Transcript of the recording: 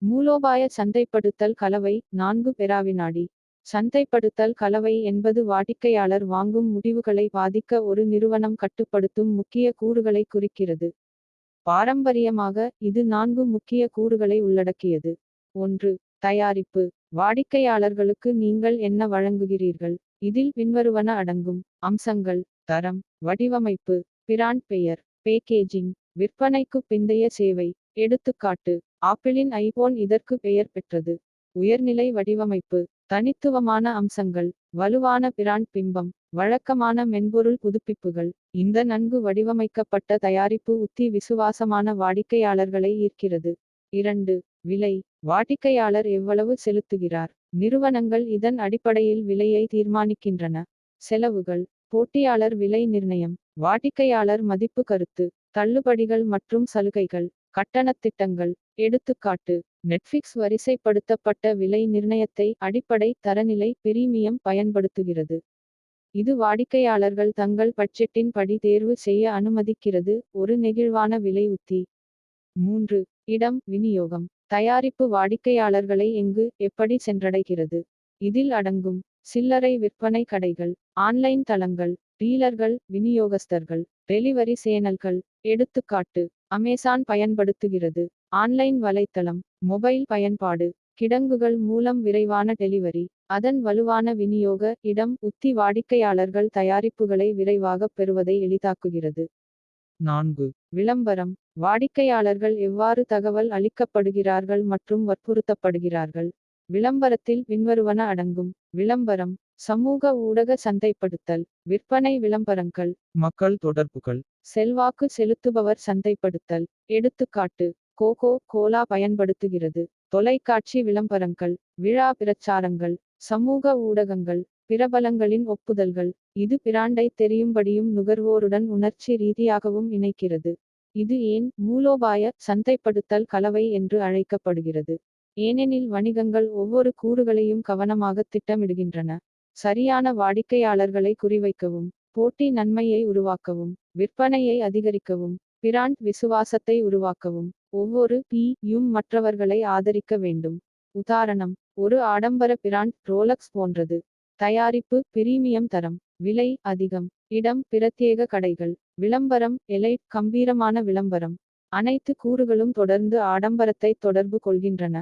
மூலோபாய சந்தைப்படுத்தல் கலவை 4 பெராவினாடி. சந்தைப்படுத்தல் கலவை என்பது வாடிக்கையாளர் வாங்கும் முடிவுகளை பாதிக்க ஒரு நிறுவனம் கட்டுப்படுத்தும் முக்கிய கூறுகளை குறிக்கிறது. பாரம்பரியமாக இது 4 முக்கிய கூறுகளை உள்ளடக்கியது. 1. தயாரிப்பு. வாடிக்கையாளர்களுக்கு நீங்கள் என்ன வழங்குகிறீர்கள். இதில் பின்வருவன அடங்கும். அம்சங்கள். தரம். வடிவமைப்பு. பிராண்ட் பெயர். பேக்கேஜிங். விற்பனைக்கு பிந்தைய சேவை. எடுத்துக்காட்டு. ஆப்பிளின் ஐபோன் இதற்கு பெயர் பெற்றது. உயர்நிலை வடிவமைப்பு. தனித்துவமான அம்சங்கள். வலுவான பிராண்ட் பிம்பம். வழக்கமான மென்பொருள் புதுப்பிப்புகள். இந்த நன்கு வடிவமைக்கப்பட்ட தயாரிப்பு உத்தி விசுவாசமான வாடிக்கையாளர்களை ஈர்க்கிறது. 2. விலை. வாடிக்கையாளர் எவ்வளவு செலுத்துகிறார். நிறுவனங்கள் இதன் அடிப்படையில் விலையை தீர்மானிக்கின்றன. செலவுகள். போட்டியாளர் விலை நிர்ணயம். வாடிக்கையாளர் மதிப்பு கருத்து. தள்ளுபடிகள் மற்றும் சலுகைகள். கட்டணத் திட்டங்கள். எடுத்துக்காட்டு. நெட்ஃபிக்ஸ் வரிசைப்படுத்தப்பட்ட விலை நிர்ணயத்தை அடிப்படை தரநிலை பிரீமியம் பயன்படுத்துகிறது. இது வாடிக்கையாளர்கள் தங்கள் பட்ஜெட்டின் படி தேர்வு செய்ய அனுமதிக்கிறது. ஒரு நெகிழ்வான விலை உத்தி. 3. இடம். விநியோகம். தயாரிப்பு வாடிக்கையாளர்களை எங்கு எப்படி சென்றடைகிறது. இதில் அடங்கும். சில்லறை விற்பனை கடைகள். ஆன்லைன் தளங்கள். டீலர்கள். விநியோகஸ்தர்கள். டெலிவரி சேனல்கள். எடுத்துக்காட்டு. அமேசான் பயன்படுத்துகிறது. ஆன்லைன் வலைத்தளம். மொபைல் பயன்பாடு. கிடங்குகள் மூலம் விரைவான டெலிவரி. அதன் வலுவான விநியோக இடம் உத்தி வாடிக்கையாளர்கள் தயாரிப்புகளை விரைவாகப் பெறுவதை எளிதாக்குகிறது. 4. விளம்பரம். வாடிக்கையாளர்கள் எவ்வாறு தகவல் அளிக்கப்படுகிறார்கள் மற்றும் வற்புறுத்தப்படுகிறார்கள். விளம்பரத்தில் பின்வருவன அடங்கும். விளம்பரம். சமூக ஊடக சந்தைப்படுத்தல். விற்பனை விளம்பரங்கள். மக்கள் தொடர்புகள். செல்வாக்கு செலுத்துபவர் சந்தைப்படுத்தல். எடுத்துக்காட்டு. கோகோ கோலா பயன்படுத்துகிறது. தொலைக்காட்சி விளம்பரங்கள். விழா பிரச்சாரங்கள். சமூக ஊடகங்கள். பிரபலங்களின் ஒப்புதல்கள். இது பிராண்டை தெரியும்படியும் நுகர்வோருடன் உணர்ச்சி ரீதியாகவும் இணைக்கிறது. இது ஏன் மூலோபாய சந்தைப்படுத்தல் கலவை என்று அழைக்கப்படுகிறது. ஏனெனில் வணிகங்கள் ஒவ்வொரு கூறுகளையும் கவனமாக திட்டமிடுகின்றன. சரியான வாடிக்கையாளர்களை குறிவைக்கவும். போட்டி நன்மையை உருவாக்கவும். விற்பனையை அதிகரிக்கவும். பிராண்ட் விசுவாசத்தை உருவாக்கவும். ஒவ்வொரு யும் மற்றவர்களை ஆதரிக்க வேண்டும். உதாரணம். ஒரு ஆடம்பர பிராண்ட் ரோலக்ஸ் போன்றது. தயாரிப்பு பிரீமியம் தரம். விலை அதிகம். இடம் பிரத்யேக கடைகள். விளம்பரம் எலைட் கம்பீரமான விளம்பரம். அனைத்து கூறுகளும் தொடர்ந்து ஆடம்பரத்தை தொடர்பு கொள்கின்றன.